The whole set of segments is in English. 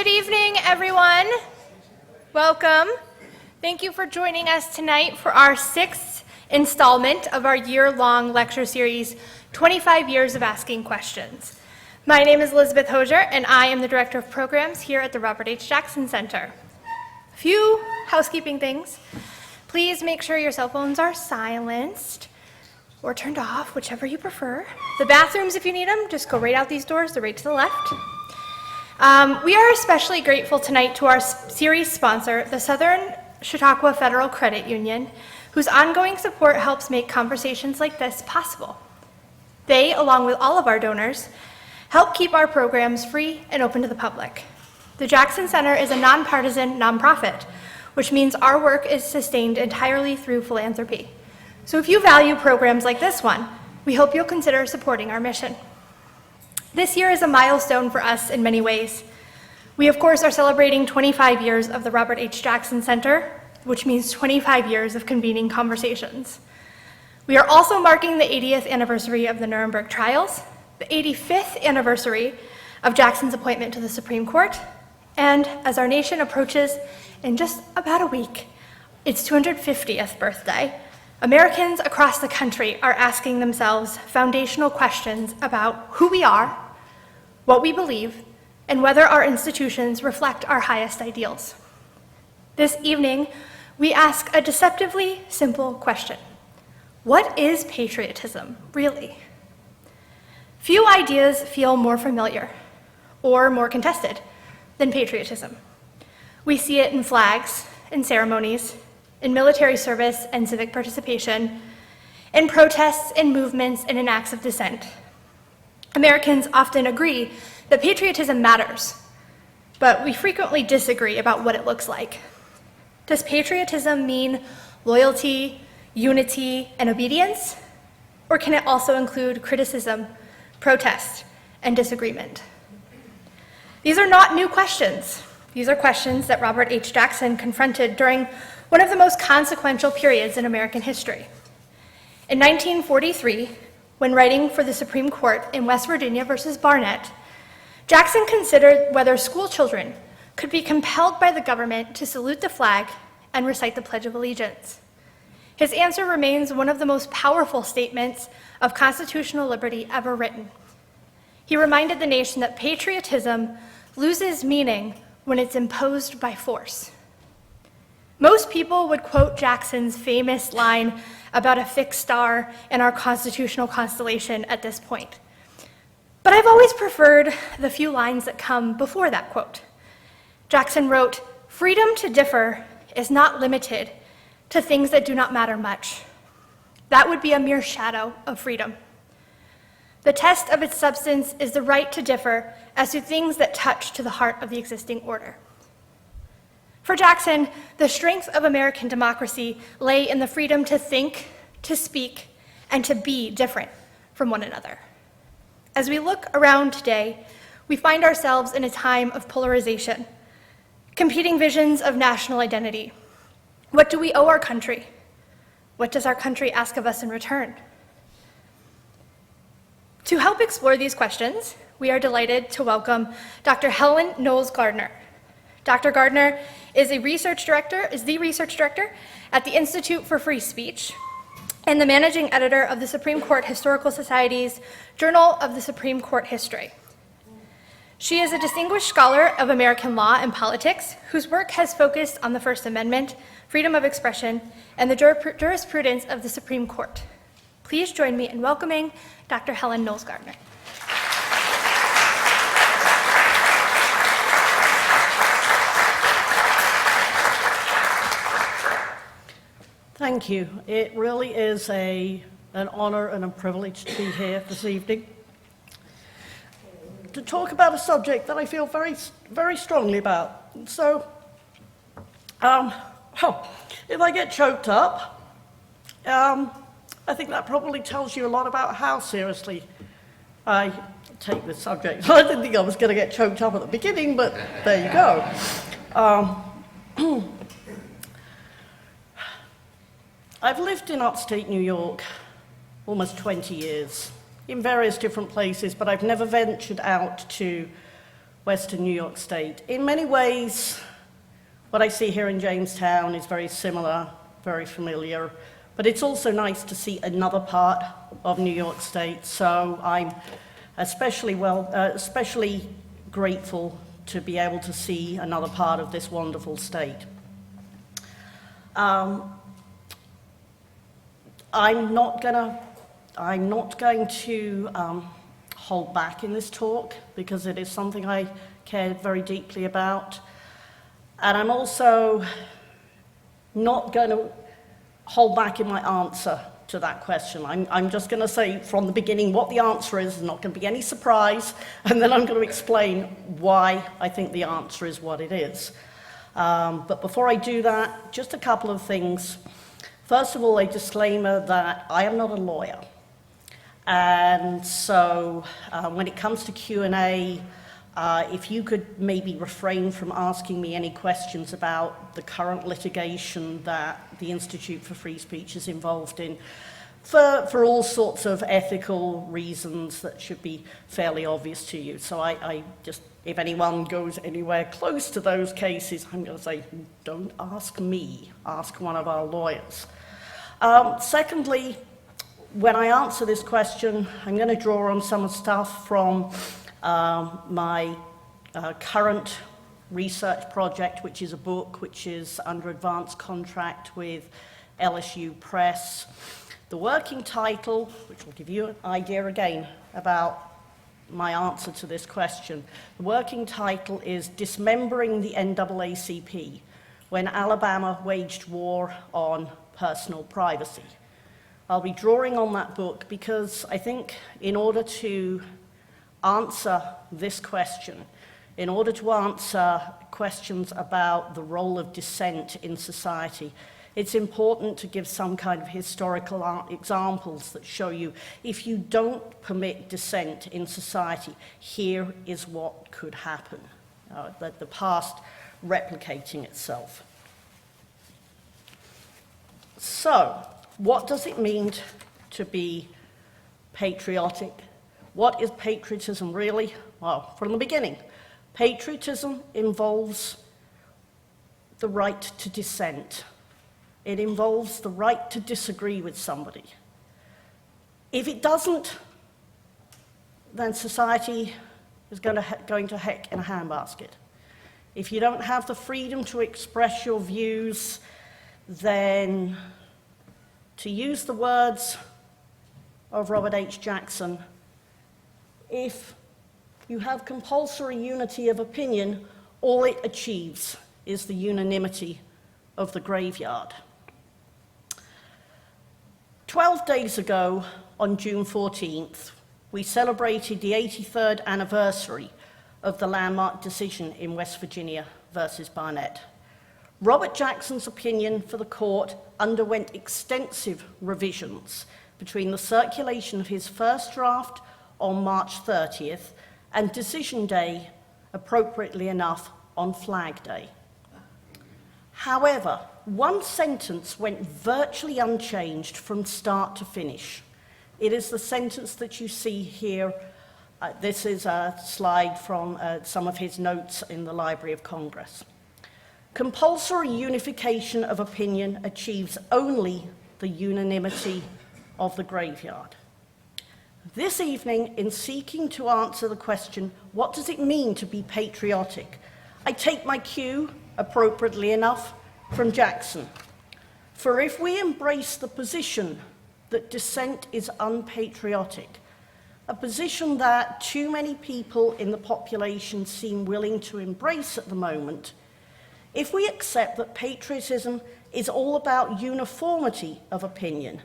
Good evening, everyone. Welcome. Thank you for joining us tonight for our 6th installment of our year-long lecture series, 25 Years of Asking Questions. My name is Elizabeth Hosier, and I am the Director of Programs here at the Robert H. Jackson Center. A few housekeeping things. Please make sure your cell phones are silenced or turned off, whichever you prefer. The bathrooms, if you need them, just go right out these doors. They're right to the left. We are especially grateful tonight to our series sponsor, the Southern Chautauqua Federal Credit Union, whose ongoing support helps make conversations like this possible. They, along with all of our donors, help keep our programs free and open to the public. The Jackson Center is a nonpartisan nonprofit, which means our work is sustained entirely through philanthropy. So if you value programs like this one, we hope you'll consider supporting our mission. This year is a milestone for us in many ways. We, of course, are celebrating 25 years of the Robert H. Jackson Center, which means 25 years of convening conversations. We are also marking the 80th anniversary of the Nuremberg trials, the 85th anniversary of Jackson's appointment to the Supreme Court, and as our nation approaches in just about a week its 250th birthday, Americans across the country are asking themselves foundational questions about who we are, what we believe, and whether our institutions reflect our highest ideals. This evening, we ask a deceptively simple question. What is patriotism, really? Few ideas feel more familiar or more contested than patriotism. We see it in flags, in ceremonies, in military service and civic participation, in protests, in movements, and in acts of dissent. Americans often agree that patriotism matters, but we frequently disagree about what it looks like. Does patriotism mean loyalty, unity, and obedience? Or can it also include criticism, protest, and disagreement? These are not new questions. These are questions that Robert H. Jackson confronted during one of the most consequential periods in American history. In 1943, when writing for the Supreme Court in West Virginia versus Barnette, Jackson considered whether school children could be compelled by the government to salute the flag and recite the Pledge of Allegiance. His answer remains one of the most powerful statements of constitutional liberty ever written. He reminded the nation that patriotism loses meaning when it's imposed by force. Most people would quote Jackson's famous line about a fixed star in our constitutional constellation at this point. But I've always preferred the few lines that come before that quote. Jackson wrote, "Freedom to differ is not limited to things that do not matter much. That would be a mere shadow of freedom. The test of its substance is the right to differ as to things that touch to the heart of the existing order." For Jackson, the strength of American democracy lay in the freedom to think, to speak, and to be different from one another. As we look around today, we find ourselves in a time of polarization, competing visions of national identity. What do we owe our country? What does our country ask of us in return? To help explore these questions, we are delighted to welcome Dr. Helen Knowles-Gardner. Dr. Gardner is the research director at the Institute for Free Speech and the managing editor of the Supreme Court Historical Society's Journal of the Supreme Court History. She is a distinguished scholar of American law and politics whose work has focused on the First Amendment, freedom of expression, and the jurisprudence of the Supreme Court. Please join me in welcoming Dr. Helen Knowles-Gardner. Thank you. It really is an honor and a privilege to be here this evening to talk about a subject that I feel very, very strongly about. So, if I get choked up, I think that probably tells you a lot about how seriously I take this subject. I didn't think I was going to get choked up at the beginning, but there you go. I've lived in upstate New York almost 20 years in various different places, but I've never ventured out to Western New York State. In many ways, what I see here in Jamestown is very similar, very familiar, but it's also nice to see another part of New York State, so I'm especially grateful to be able to see another part of this wonderful state. I'm not going to hold back in this talk because it is something I care very deeply about. And I'm also not going to hold back in my answer to that question. I'm just going to say from the beginning what the answer is. There's not going to be any surprise, and then I'm going to explain why I think the answer is what it is. But before I do that, just a couple of things. First of all, a disclaimer that I am not a lawyer. And so when it comes to Q&A, if you could maybe refrain from asking me any questions about the current litigation that the Institute for Free Speech is involved in, for all sorts of ethical reasons that should be fairly obvious to you. So I just, if anyone goes anywhere close to those cases, I'm going to say, don't ask me, ask one of our lawyers. Secondly, when I answer this question, I'm going to draw on some stuff from my current research project, which is a book which is under advanced contract with LSU Press. The working title, which will give you an idea again about my answer to this question, the working title is Dismembering the NAACP, When Alabama Waged War on Personal Privacy. I'll be drawing on that book because I think in order to answer this question, in order to answer questions about the role of dissent in society, it's important to give some kind of historical examples that show you if you don't permit dissent in society, here is what could happen. The past replicating itself. So, what does it mean to be patriotic? What is patriotism really? Well, from the beginning, patriotism involves the right to dissent. It involves the right to disagree with somebody. If it doesn't, then society is going to heck in a handbasket. If you don't have the freedom to express your views, then, to use the words of Robert H. Jackson, if you have compulsory unity of opinion, all it achieves is the unanimity of the graveyard. 12 days ago, on June 14th, we celebrated the 83rd anniversary of the landmark decision in West Virginia versus Barnette. Robert Jackson's opinion for the court underwent extensive revisions between the circulation of his first draft on March 30th and decision day, appropriately enough, on Flag Day. However, one sentence went virtually unchanged from start to finish. It is the sentence that you see here. This is a slide from some of his notes in the Library of Congress. Compulsory unification of opinion achieves only the unanimity of the graveyard. This evening, in seeking to answer the question, what does it mean to be patriotic? I take my cue, appropriately enough, from Jackson. For if we embrace the position that dissent is unpatriotic, a position that too many people in the population seem willing to embrace at the moment, if we accept that patriotism is all about uniformity of opinion,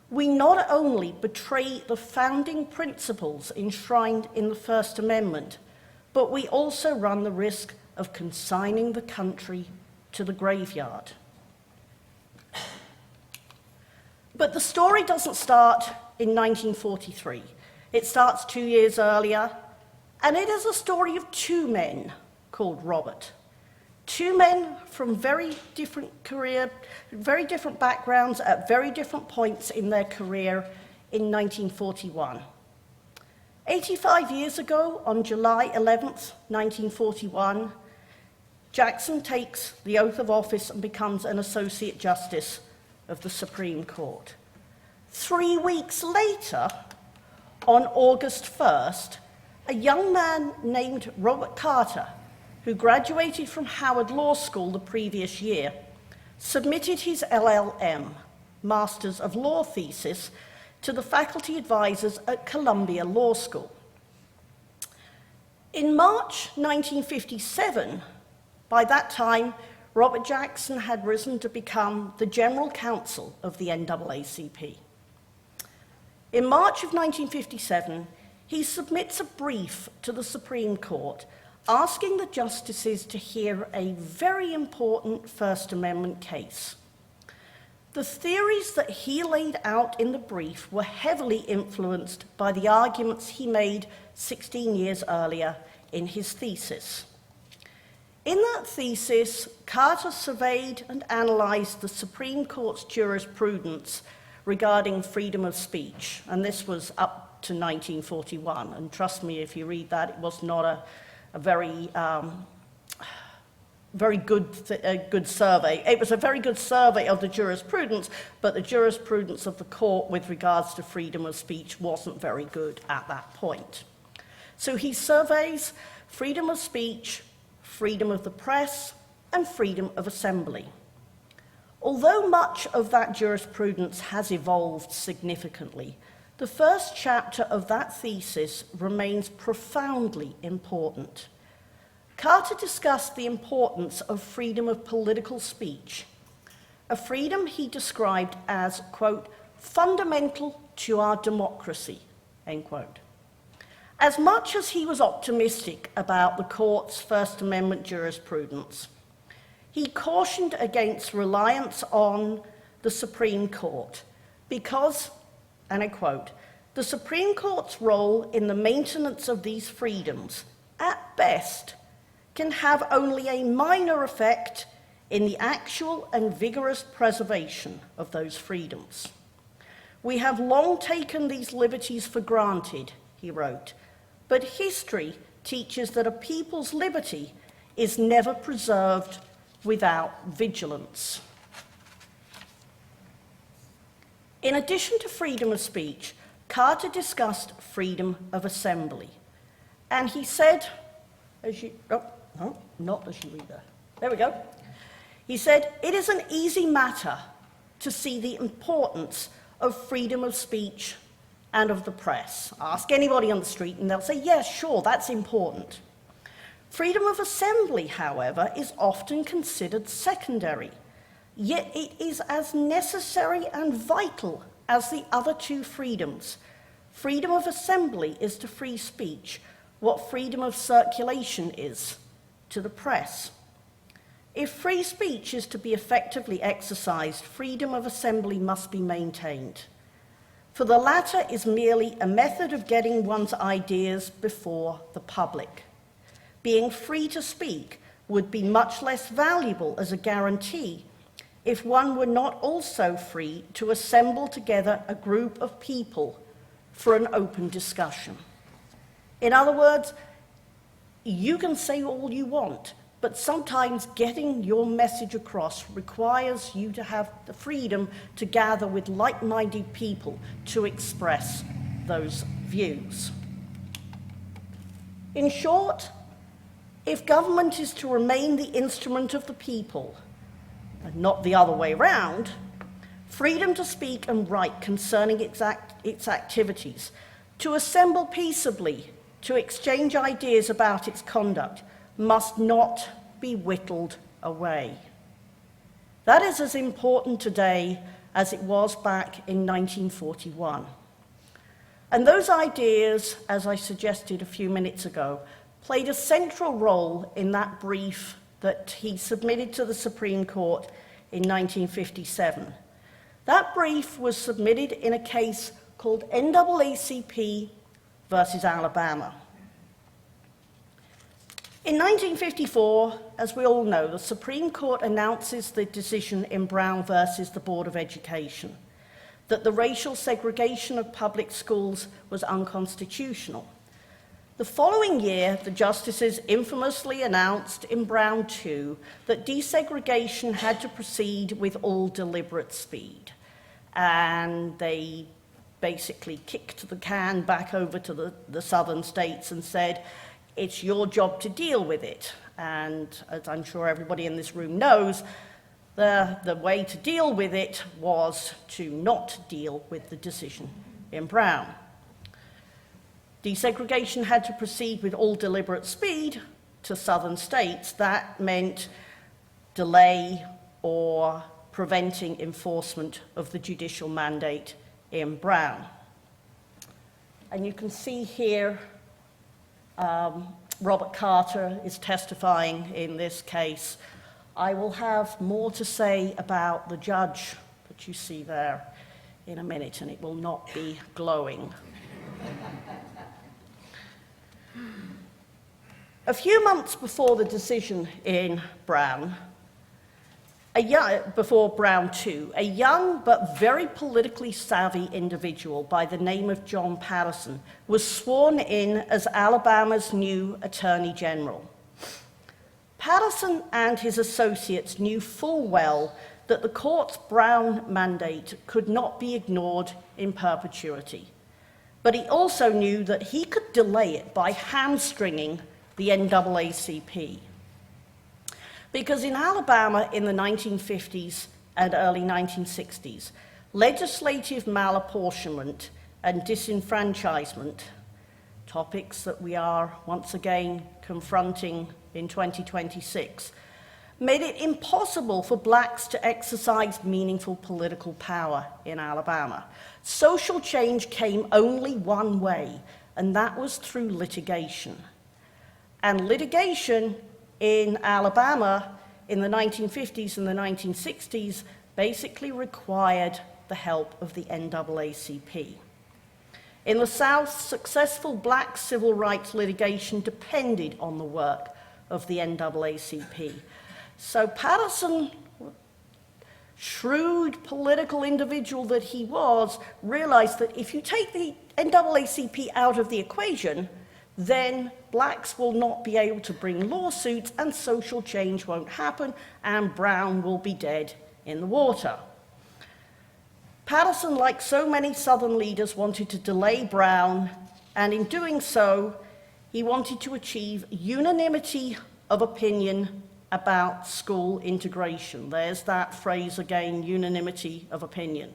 we not only betray the founding principles enshrined in the First Amendment, but we also run the risk of consigning the country to the graveyard. But the story doesn't start in 1943. It starts 2 years earlier, and it is a story of two men called Robert. Two men from very different backgrounds at very different points in their career in 1941. 85 years ago, on July 11th, 1941, Jackson takes the oath of office and becomes an Associate Justice of the Supreme Court. 3 weeks later, on August 1st, a young man named Robert Carter, who graduated from Howard Law School the previous year, submitted his LLM, Masters of Law thesis, to the faculty advisors at Columbia Law School. In March 1957, by that time, Robert Jackson had risen to become the General Counsel of the NAACP. In March of 1957, he submits a brief to the Supreme Court asking the justices to hear a very important First Amendment case. The theories that he laid out in the brief were heavily influenced by the arguments he made 16 years earlier in his thesis. In that thesis, Carter surveyed and analyzed the Supreme Court's jurisprudence regarding freedom of speech, and this was up to 1941. And trust me, if you read that, it was not a very good survey. It was a very good survey of the jurisprudence, but the jurisprudence of the court with regards to freedom of speech wasn't very good at that point. So he surveys freedom of speech, freedom of the press, and freedom of assembly. Although much of that jurisprudence has evolved significantly, the first chapter of that thesis remains profoundly important. Carter discussed the importance of freedom of political speech, a freedom he described as, quote, fundamental to our democracy, end quote. As much as he was optimistic about the court's First Amendment jurisprudence, he cautioned against reliance on the Supreme Court because, and I quote, the Supreme Court's role in the maintenance of these freedoms, at best, can have only a minor effect in the actual and vigorous preservation of those freedoms. We have long taken these liberties for granted, he wrote, but history teaches that a people's liberty is never preserved without vigilance. In addition to freedom of speech, Carter discussed freedom of assembly. And he said, not as you read there. There we go. He said, it is an easy matter to see the importance of freedom of speech and of the press. Ask anybody on the street and they'll say, yes, sure, that's important. Freedom of assembly, however, is often considered secondary, yet it is as necessary and vital as the other two freedoms. Freedom of assembly is to free speech what freedom of circulation is to the press. If free speech is to be effectively exercised, freedom of assembly must be maintained. For the latter is merely a method of getting one's ideas before the public. Being free to speak would be much less valuable as a guarantee if one were not also free to assemble together a group of people for an open discussion. In other words, you can say all you want, but sometimes getting your message across requires you to have the freedom to gather with like-minded people to express those views. In short, if government is to remain the instrument of the people, and not the other way round, freedom to speak and write concerning its activities, to assemble peaceably, to exchange ideas about its conduct, must not be whittled away. That is as important today as it was back in 1941. And those ideas, as I suggested a few minutes ago, played a central role in that brief that he submitted to the Supreme Court in 1957. That brief was submitted in a case called NAACP versus Alabama. In 1954, as we all know, the Supreme Court announces the decision in Brown versus the Board of Education, that the racial segregation of public schools was unconstitutional. The following year, the justices infamously announced in Brown 2 that desegregation had to proceed with all deliberate speed. And they basically kicked the can back over to the southern states and said, it's your job to deal with it. And as I'm sure everybody in this room knows, the way to deal with it was to not deal with the decision in Brown. Desegregation had to proceed with all deliberate speed to southern states. That meant delay or preventing enforcement of the judicial mandate in Brown. And you can see here, Robert Carter is testifying in this case. I will have more to say about the judge that you see there in a minute, and it will not be glowing. A few months before the decision in Brown, before Brown 2, a young but very politically savvy individual by the name of John Patterson was sworn in as Alabama's new Attorney General. Patterson and his associates knew full well that the court's Brown mandate could not be ignored in perpetuity. But he also knew that he could delay it by hamstringing the NAACP. Because in Alabama in the 1950s and early 1960s, legislative malapportionment and disenfranchisement, topics that we are once again confronting in 2026, made it impossible for blacks to exercise meaningful political power in Alabama. Social change came only one way, and that was through litigation. And litigation in Alabama in the 1950s and the 1960s basically required the help of the NAACP. In the South, successful black civil rights litigation depended on the work of the NAACP. So Patterson, shrewd political individual that he was, realized that if you take the NAACP out of the equation, then blacks will not be able to bring lawsuits and social change won't happen and Brown will be dead in the water. Patterson, like so many Southern leaders, wanted to delay Brown, and in doing so, he wanted to achieve unanimity of opinion about school integration. There's that phrase again, unanimity of opinion.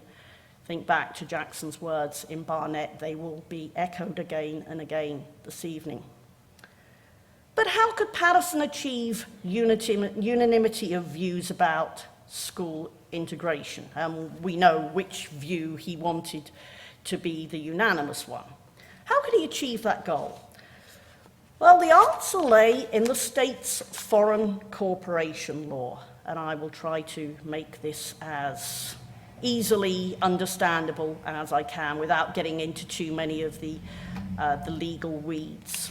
Think back to Jackson's words in Barnette. They will be echoed again and again this evening. But how could Patterson achieve unanimity of views about school integration? We know which view he wanted to be the unanimous one. How could he achieve that goal? Well, the answer lay in the state's foreign corporation law, and I will try to make this as easily understandable as I can without getting into too many of the legal weeds.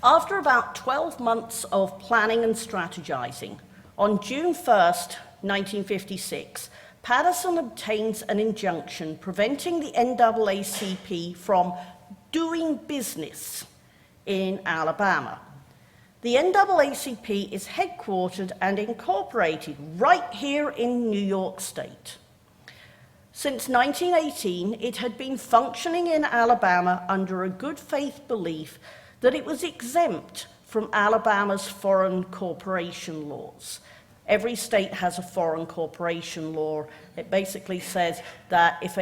After about 12 months of planning and strategizing, on June 1st, 1956, Patterson obtains an injunction preventing the NAACP from doing business in Alabama. The NAACP is headquartered and incorporated right here in New York State. Since 1918, it had been functioning in Alabama under a good faith belief that it was exempt from Alabama's foreign corporation laws. Every state has a foreign corporation law. It basically says that if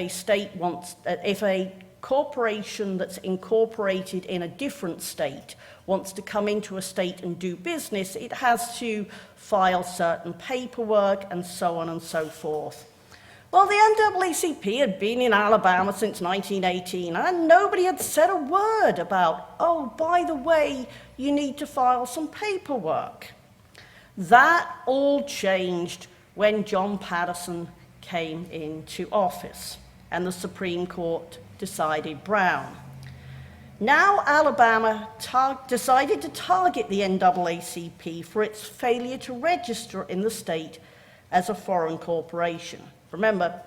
a corporation that's incorporated in a different state wants to come into a state and do business, it has to file certain paperwork and so on and so forth. Well, the NAACP had been in Alabama since 1918, and nobody had said a word about, oh, by the way, you need to file some paperwork. That all changed when John Patterson came into office and the Supreme Court decided Brown. Now Alabama decided to target the NAACP for its failure to register in the state as a foreign corporation. Remember,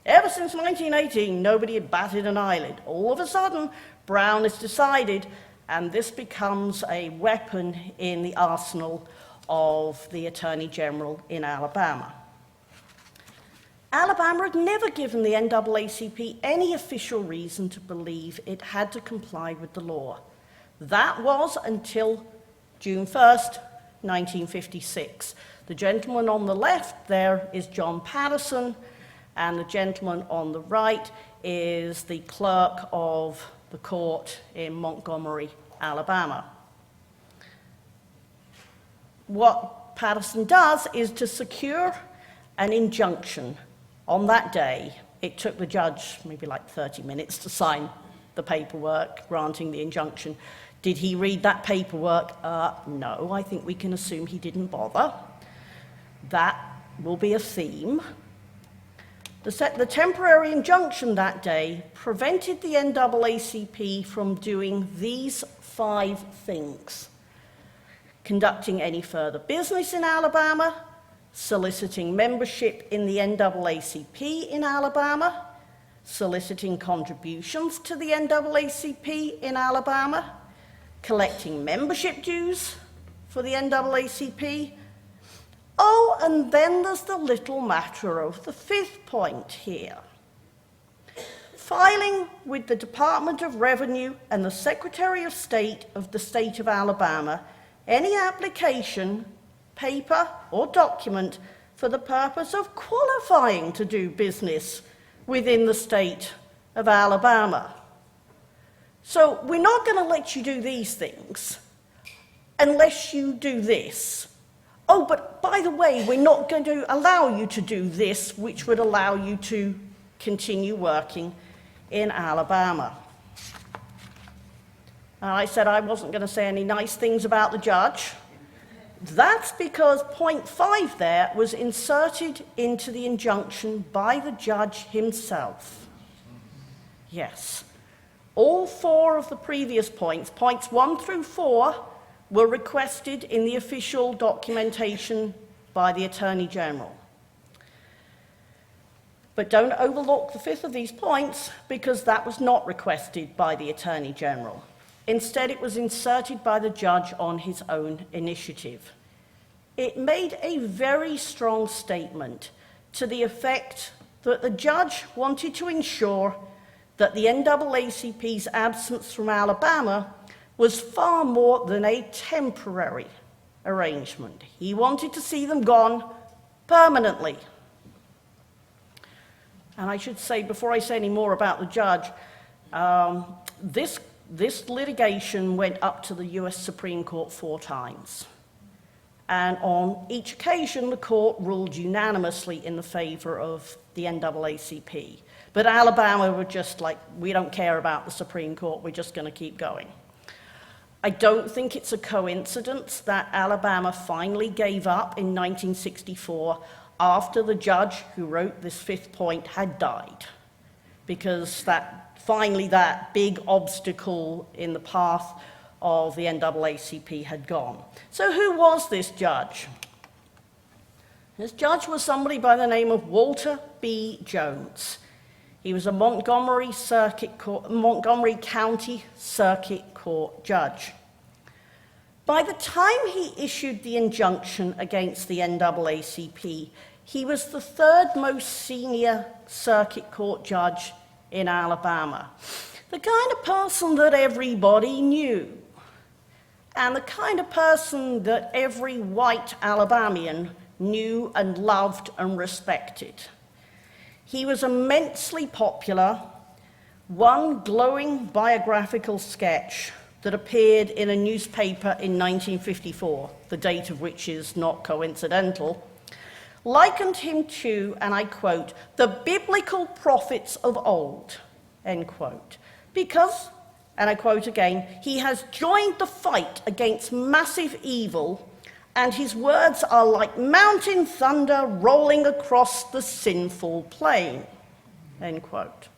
ever since 1918, nobody had batted an eyelid. All of a sudden, Brown has decided and this becomes a weapon in the arsenal of the Attorney General in Alabama. Alabama had never given the NAACP any official reason to believe it had to comply with the law. That was until June 1st, 1956. The gentleman on the left there is John Patterson, and the gentleman on the right is the clerk of the court in Montgomery, Alabama. What Patterson does is to secure an injunction. On that day, it took the judge maybe like 30 minutes to sign the paperwork granting the injunction. Did he read that paperwork? No, I think we can assume he didn't bother. That will be a theme. The temporary injunction that day prevented the NAACP from doing these 5 things: conducting any further business in Alabama, soliciting membership in the NAACP in Alabama, soliciting contributions to the NAACP in Alabama, collecting membership dues for the NAACP. Oh, and then there's the little matter of the 5th point here. Filing with the Department of Revenue and the Secretary of State of the state of Alabama any application, paper, or document for the purpose of qualifying to do business within the state of Alabama. So we're not going to let you do these things unless you do this. Oh, but by the way, we're not going to allow you to do this, which would allow you to continue working in Alabama. And I said I wasn't going to say any nice things about the judge. That's because point 5 there was inserted into the injunction by the judge himself. Yes. All 4 of the previous points, points 1 through 4, were requested in the official documentation by the Attorney General. But don't overlook the 5th of these points, because that was not requested by the Attorney General. Instead, it was inserted by the judge on his own initiative. It made a very strong statement to the effect that the judge wanted to ensure that the NAACP's absence from Alabama was far more than a temporary arrangement. He wanted to see them gone permanently. And I should say, before I say any more about the judge, this litigation went up to the US Supreme Court 4 times. And on each occasion, the court ruled unanimously in the favor of the NAACP. But Alabama were just like, we don't care about the Supreme Court, we're just going to keep going. I don't think it's a coincidence that Alabama finally gave up in 1964 after the judge who wrote this 5th point had died, because finally that big obstacle in the path of the NAACP had gone. So who was this judge? This judge was somebody by the name of Walter B. Jones. He was a Montgomery County Circuit Court judge. By the time he issued the injunction against the NAACP, he was the 3rd most senior circuit court judge in Alabama. The kind of person that everybody knew, and the kind of person that every white Alabamian knew and loved and respected. He was immensely popular. One glowing biographical sketch that appeared in a newspaper in 1954, the date of which is not coincidental, likened him to, and I quote, the biblical prophets of old, end quote, because, and I quote again, he has joined the fight against massive evil, and his words are like mountain thunder rolling across the sinful plain, end quote.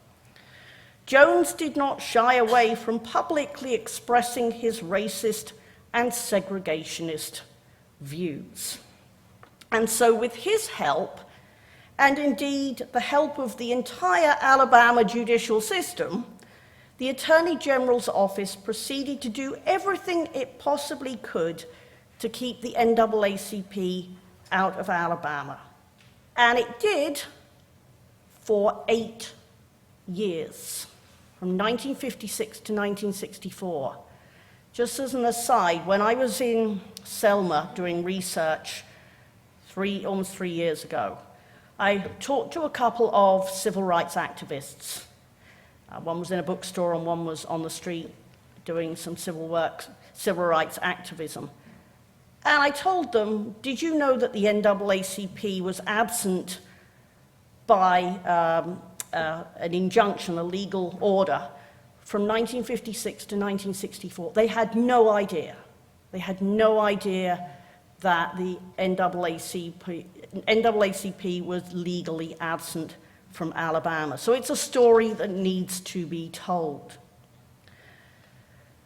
Jones did not shy away from publicly expressing his racist and segregationist views. And so with his help, and indeed the help of the entire Alabama judicial system, the Attorney General's office proceeded to do everything it possibly could to keep the NAACP out of Alabama. And it did for 8 years, from 1956 to 1964. Just as an aside, when I was in Selma doing research almost 3 years ago, I talked to a couple of civil rights activists. One was in a bookstore and one was on the street doing some civil rights activism. And I told them, did you know that the NAACP was absent by an injunction, a legal order, from 1956 to 1964? They had no idea. They had no idea that the NAACP was legally absent from Alabama. So it's a story that needs to be told.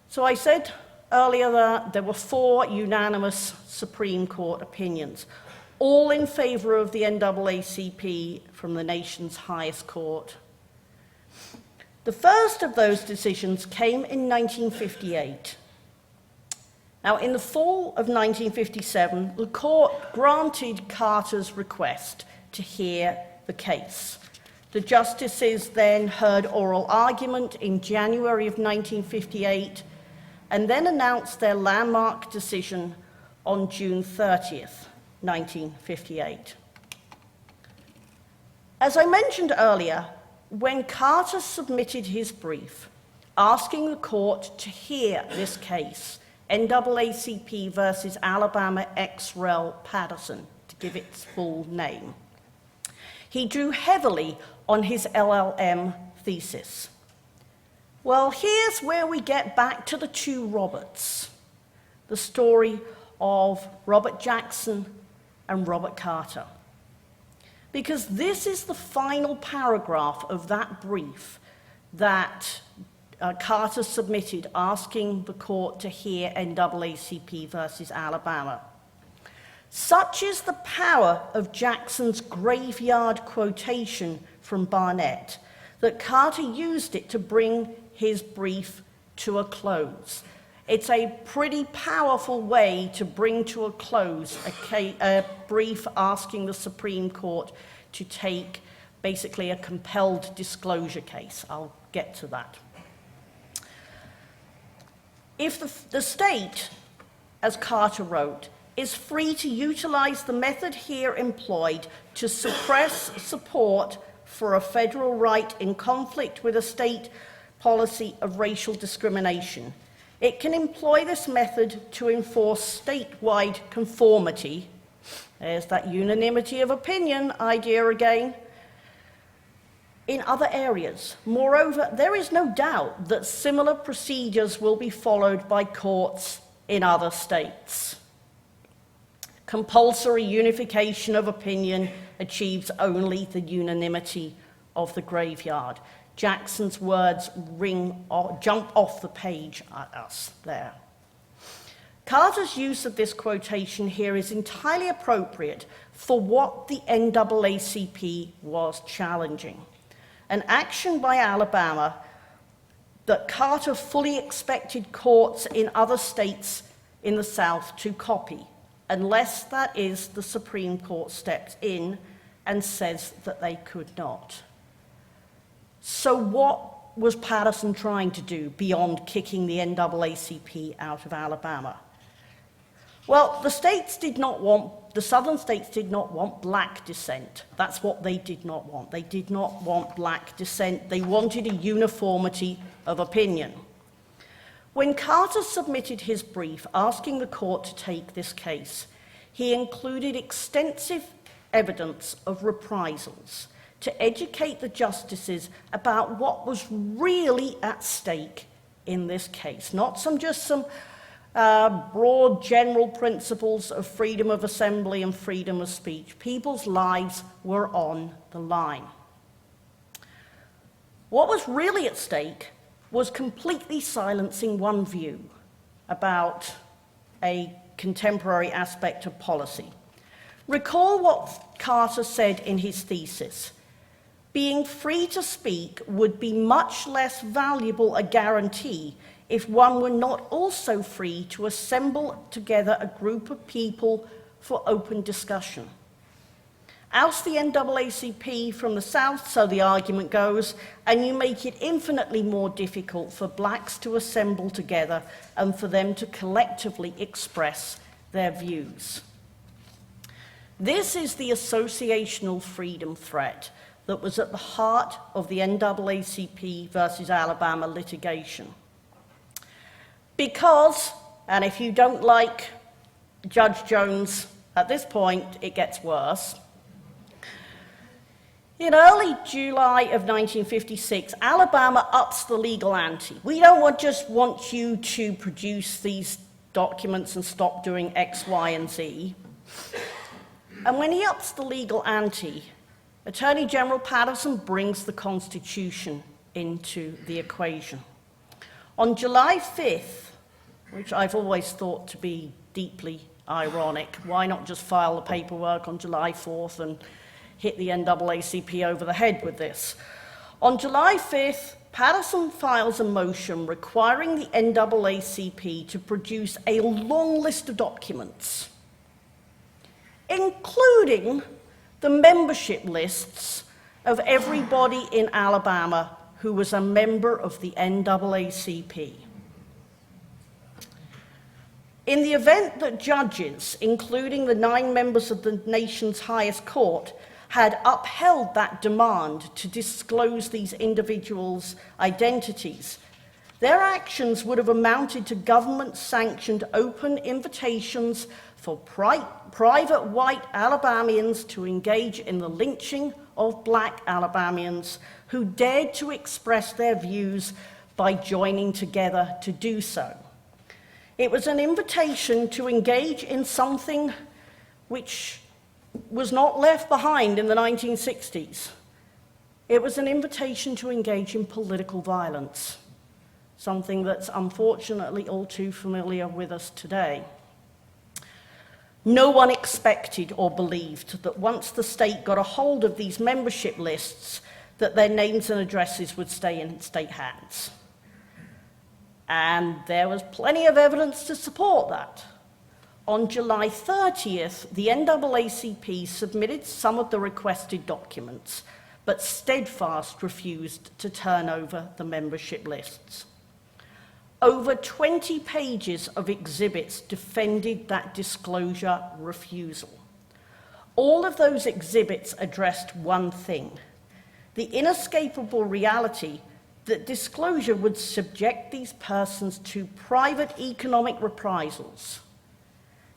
So I said earlier that there were 4 unanimous Supreme Court opinions, all in favor of the NAACP from the nation's highest court. The first of those decisions came in 1958. Now, in the fall of 1957, the court granted Carter's request to hear the case. The justices then heard oral argument in January of 1958 and then announced their landmark decision on June 30th, 1958. As I mentioned earlier, when Carter submitted his brief asking the court to hear this case, NAACP versus Alabama ex rel. Patterson, to give its full name, he drew heavily on his LLM thesis. Well, here's where we get back to the 2 Roberts, the story of Robert Jackson and Robert Carter. Because this is the final paragraph of that brief that Carter submitted asking the court to hear NAACP versus Alabama. Such is the power of Jackson's graveyard quotation from Barnette that Carter used it to bring his brief to a close. It's a pretty powerful way to bring to a close a brief asking the Supreme Court to take basically a compelled disclosure case. I'll get to that. If the state, as Carter wrote, is free to utilize the method here employed to suppress support for a federal right in conflict with a state policy of racial discrimination, it can employ this method to enforce statewide conformity. There's that unanimity of opinion idea again. In other areas. Moreover, there is no doubt that similar procedures will be followed by courts in other states. Compulsory unification of opinion achieves only the unanimity of the graveyard. Jackson's words jump off the page at us there. Carter's use of this quotation here is entirely appropriate for what the NAACP was challenging. An action by Alabama that Carter fully expected courts in other states in the South to copy, unless that is the Supreme Court steps in and says that they could not. So what was Patterson trying to do beyond kicking the NAACP out of Alabama? Well, the southern states did not want black dissent. That's what they did not want. They did not want black dissent. They wanted a uniformity of opinion. When Carter submitted his brief asking the court to take this case, he included extensive evidence of reprisals to educate the justices about what was really at stake in this case, not just some broad general principles of freedom of assembly and freedom of speech. People's lives were on the line. What was really at stake was completely silencing one view about a contemporary aspect of policy. Recall what Carter said in his thesis. being free to speak would be much less valuable a guarantee if one were not also free to assemble together a group of people for open discussion. Oust the NAACP from the South, so the argument goes, and you make it infinitely more difficult for blacks to assemble together and for them to collectively express their views. This is the associational freedom threat that was at the heart of the NAACP versus Alabama litigation. Because, and if you don't like Judge Jones at this point, it gets worse. In early July of 1956, Alabama ups the legal ante. We don't just want you to produce these documents and stop doing X, Y, and Z. And when he ups the legal ante, Attorney General Patterson brings the Constitution into the equation. On July 5th, which I've always thought to be deeply ironic, why not just file the paperwork on July 4th and hit the NAACP over the head with this? On July 5th, Patterson files a motion requiring the NAACP to produce a long list of documents, including the membership lists of everybody in Alabama who was a member of the NAACP. In the event that judges, including the 9 members of the nation's highest court, had upheld that demand to disclose these individuals' identities, their actions would have amounted to government-sanctioned open invitations for private white Alabamians to engage in the lynching of black Alabamians who dared to express their views by joining together to do so. It was an invitation to engage in something which was not left behind in the 1960s. It was an invitation to engage in political violence, something that's unfortunately all too familiar with us today. No one expected or believed that once the state got a hold of these membership lists, that their names and addresses would stay in state hands. And there was plenty of evidence to support that. On July 30th, the NAACP submitted some of the requested documents, but steadfast refused to turn over the membership lists. Over 20 pages of exhibits defended that disclosure refusal. All of those exhibits addressed one thing: the inescapable reality that disclosure would subject these persons to private economic reprisals,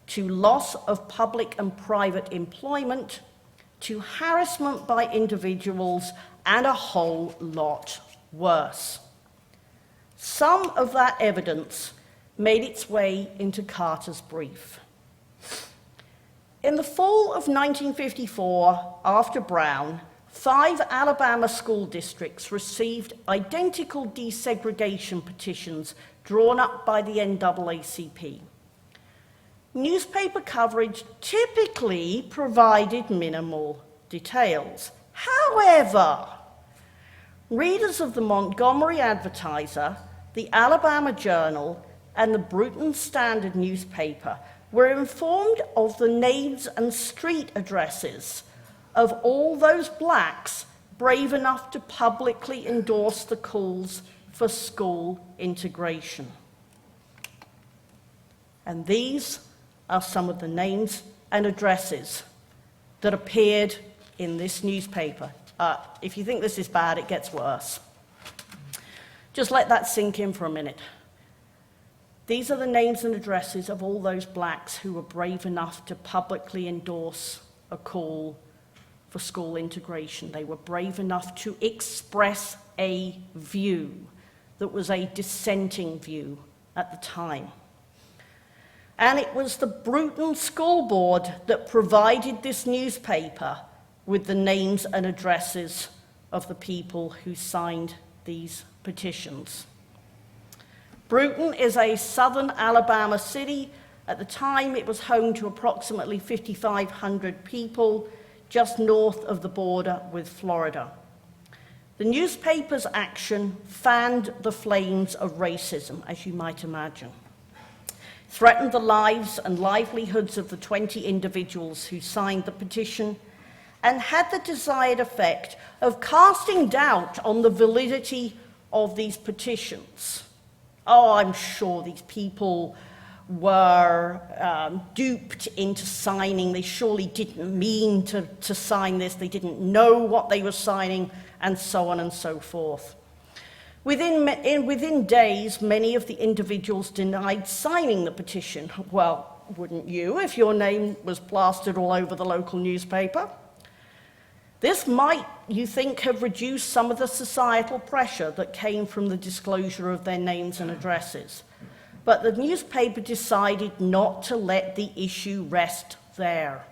to loss of public and private employment, to harassment by individuals, and a whole lot worse. Some of that evidence made its way into Carter's brief. In the fall of 1954, after Brown, 5 Alabama school districts received identical desegregation petitions drawn up by the NAACP. Newspaper coverage typically provided minimal details. However, readers of the Montgomery Advertiser, the Alabama Journal, and the Bruton Standard newspaper were informed of the names and street addresses of all those blacks brave enough to publicly endorse the calls for school integration. And these are some of the names and addresses that appeared in this newspaper. If you think this is bad, it gets worse. Just let that sink in for a minute. These are the names and addresses of all those blacks who were brave enough to publicly endorse a call for school integration. They were brave enough to express a view that was a dissenting view at the time. And it was the Bruton School Board that provided this newspaper with the names and addresses of the people who signed these petitions. Bruton is a southern Alabama city. At the time, it was home to approximately 5,500 people, just north of the border with Florida. The newspaper's action fanned the flames of racism, as you might imagine, threatened the lives and livelihoods of the 20 individuals who signed the petition, and had the desired effect of casting doubt on the validity of these petitions. Oh, I'm sure these people were duped into signing. They surely didn't mean to sign this. They didn't know what they were signing, and so on and so forth. Within days, many of the individuals denied signing the petition. Well, wouldn't you if your name was plastered all over the local newspaper? This might, you think, have reduced some of the societal pressure that came from the disclosure of their names and addresses. But the newspaper decided not to let the issue rest there.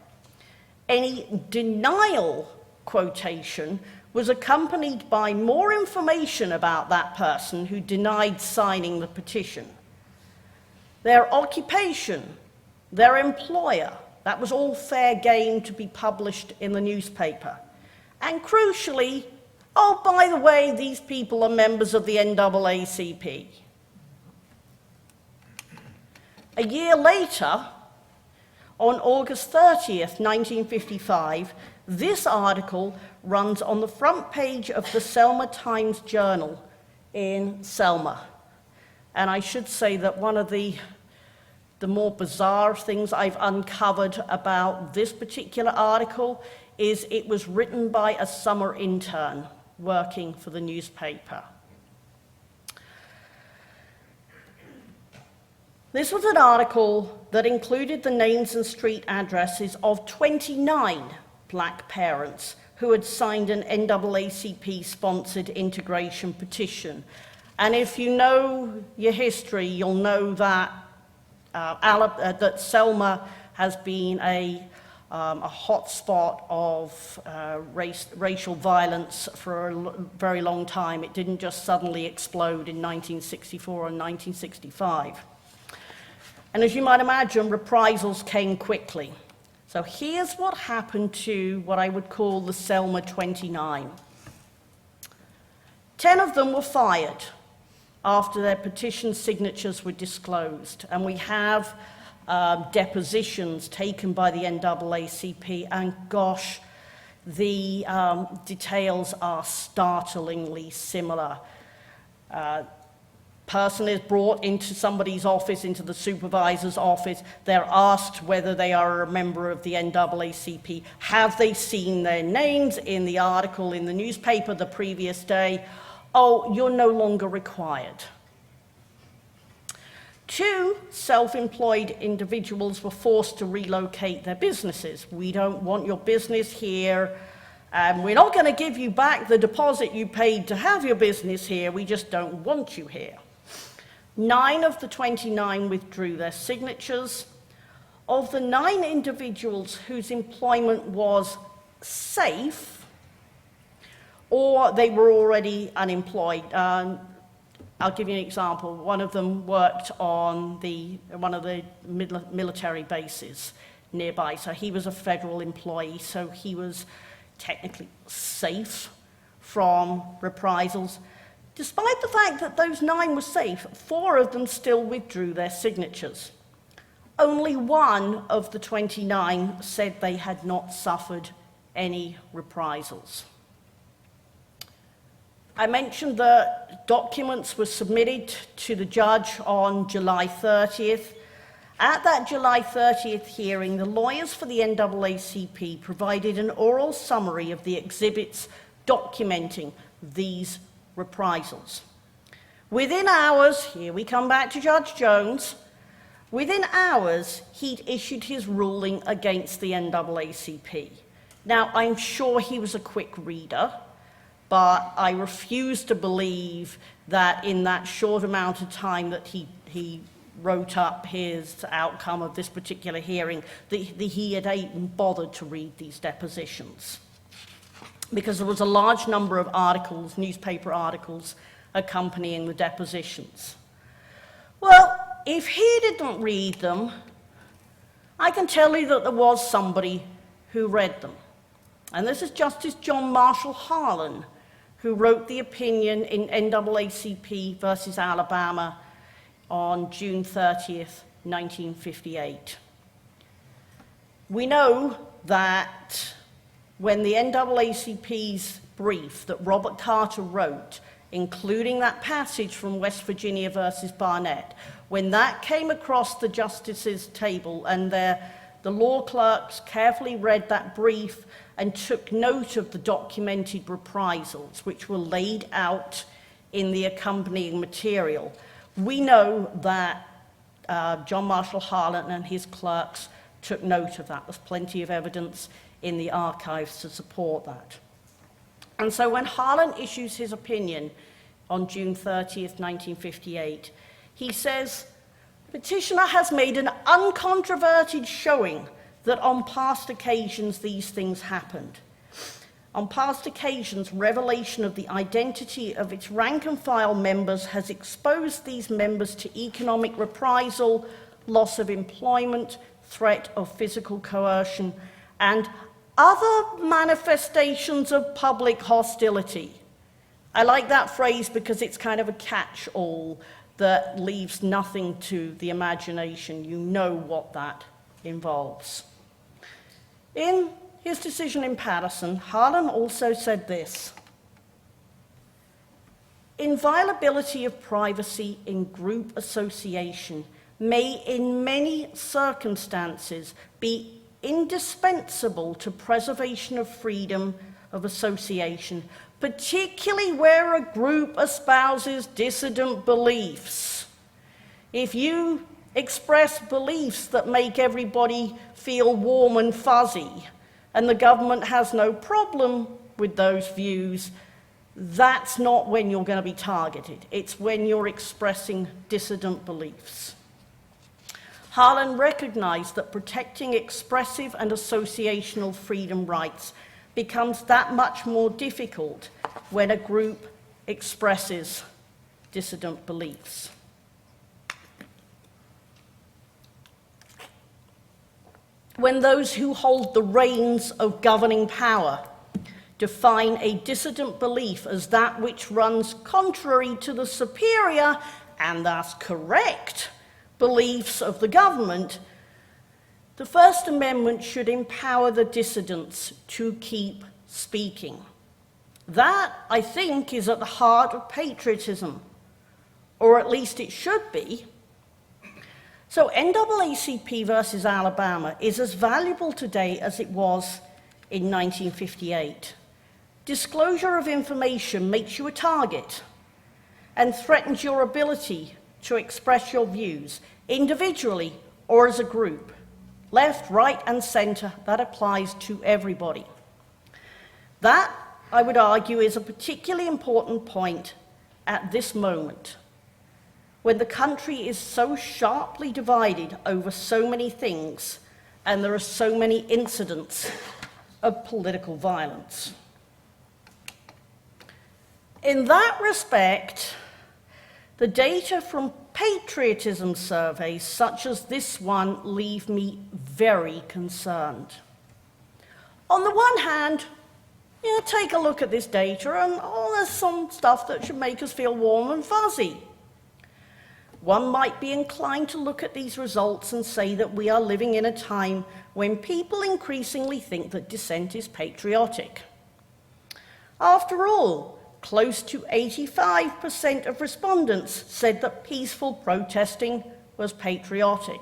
Any denial quotation was accompanied by more information about that person who denied signing the petition. Their occupation, their employer, that was all fair game to be published in the newspaper. And crucially, oh, by the way, these people are members of the NAACP. A year later, on August 30th, 1955, this article runs on the front page of the Selma Times-Journal in Selma. And I should say that one of the more bizarre things I've uncovered about this particular article is it was written by a summer intern working for the newspaper. This was an article that included the names and street addresses of 29 black parents who had signed an NAACP-sponsored integration petition. And if you know your history, you'll know that that Selma has been a hotspot of racial violence for a very long time. It didn't just suddenly explode in 1964 or 1965. And as you might imagine, reprisals came quickly. So here's what happened to what I would call the Selma 29. 10 of them were fired after their petition signatures were disclosed. And we have depositions taken by the NAACP, and gosh, the details are startlingly similar. Person is brought into somebody's office, into the supervisor's office. They're asked whether they are a member of the NAACP. Have they seen their names in the article in the newspaper the previous day? Oh, you're no longer required. 2 self-employed individuals were forced to relocate their businesses. We don't want your business here, and we're not going to give you back the deposit you paid to have your business here. We just don't want you here. 9 of the 29 withdrew their signatures. Of the 9 individuals whose employment was safe, or they were already unemployed. I'll give you an example. One of them worked on one of the military bases nearby, so he was a federal employee, so he was technically safe from reprisals. Despite the fact that those 9 were safe, 4 of them still withdrew their signatures. Only 1 of the 29 said they had not suffered any reprisals. I mentioned that documents were submitted to the judge on July 30th. At that July 30th hearing, the lawyers for the NAACP provided an oral summary of the exhibits documenting these reprisals. Within hours, here we come back to Judge Jones, within hours, he'd issued his ruling against the NAACP. Now, I'm sure he was a quick reader, but I refuse to believe that in that short amount of time that he wrote up his outcome of this particular hearing, that he had even bothered to read these depositions. Because there was a large number of articles, newspaper articles, accompanying the depositions. Well, if he didn't read them, I can tell you that there was somebody who read them. And this is Justice John Marshall Harlan, who wrote the opinion in NAACP versus Alabama on June 30th, 1958. We know that when the NAACP's brief that Robert Carter wrote, including that passage from West Virginia versus Barnette, when that came across the justices' table and the law clerks carefully read that brief and took note of the documented reprisals which were laid out in the accompanying material, we know that John Marshall Harlan and his clerks took note of that. There's plenty of evidence in the archives to support that. And so when Harlan issues his opinion on June 30th, 1958, he says, "Petitioner has made an uncontroverted showing that on past occasions these things happened. On past occasions, revelation of the identity of its rank and file members has exposed these members to economic reprisal, loss of employment, threat of physical coercion, and other manifestations of public hostility." I like that phrase because it's kind of a catch-all that leaves nothing to the imagination. You know what that involves. In his decision in Patterson, Harlan also said this: "Inviolability of privacy in group association may in many circumstances be indispensable to preservation of freedom of association, particularly where a group espouses dissident beliefs. If you express beliefs that make everybody feel warm and fuzzy, and the government has no problem with those views, that's not when you're going to be targeted. It's when you're expressing dissident beliefs." Harlan recognized that protecting expressive and associational freedom rights becomes that much more difficult when a group expresses dissident beliefs. When those who hold the reins of governing power define a dissident belief as that which runs contrary to the superior and thus correct beliefs of the government, the First Amendment should empower the dissidents to keep speaking. That, I think, is at the heart of patriotism, or at least it should be. So NAACP versus Alabama is as valuable today as it was in 1958. Disclosure of information makes you a target and threatens your ability to express your views individually or as a group. Left, right, and center, that applies to everybody. That, I would argue, is a particularly important point at this moment, when the country is so sharply divided over so many things and there are so many incidents of political violence. In that respect, the data from patriotism surveys such as this one leave me very concerned. On the one hand, take a look at this data and there's some stuff that should make us feel warm and fuzzy. One might be inclined to look at these results and say that we are living in a time when people increasingly think that dissent is patriotic. After all, close to 85% of respondents said that peaceful protesting was patriotic.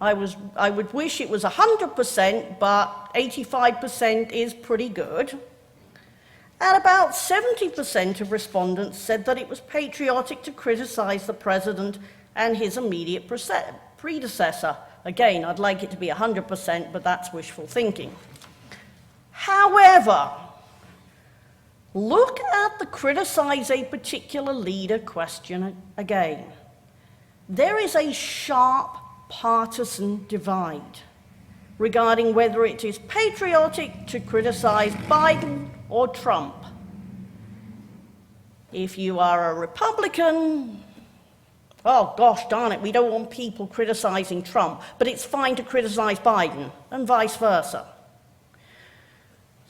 I would wish it was 100%, but 85% is pretty good. And about 70% of respondents said that it was patriotic to criticize the president and his immediate predecessor. Again, I'd like it to be 100%, but that's wishful thinking. However, look at the criticize a particular leader question again. There is a sharp partisan divide regarding whether it is patriotic to criticize Biden or Trump. If you are a Republican, oh gosh darn it, we don't want people criticizing Trump, but it's fine to criticize Biden, and vice versa.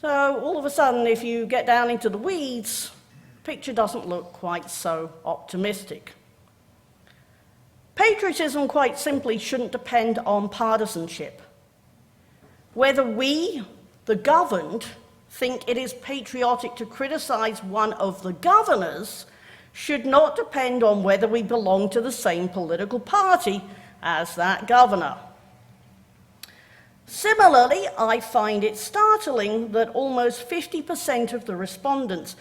So all of a sudden, if you get down into the weeds, the picture doesn't look quite so optimistic. Patriotism, quite simply, shouldn't depend on partisanship. Whether we, the governed, think it is patriotic to criticize one of the governors should not depend on whether we belong to the same political party as that governor. Similarly, I find it startling that almost 50% of the respondents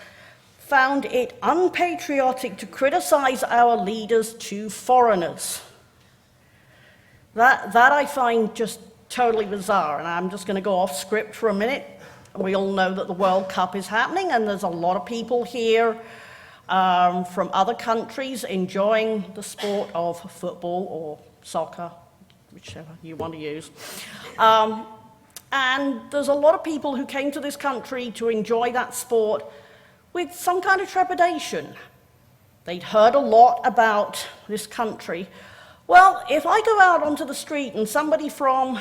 found it unpatriotic to criticize our leaders to foreigners. That I find just totally bizarre, and I'm just going to go off script for a minute. We all know that the World Cup is happening, and there's a lot of people here from other countries enjoying the sport of football or soccer, whichever you want to use. And there's a lot of people who came to this country to enjoy that sport with some kind of trepidation. They'd heard a lot about this country. Well, if I go out onto the street and somebody from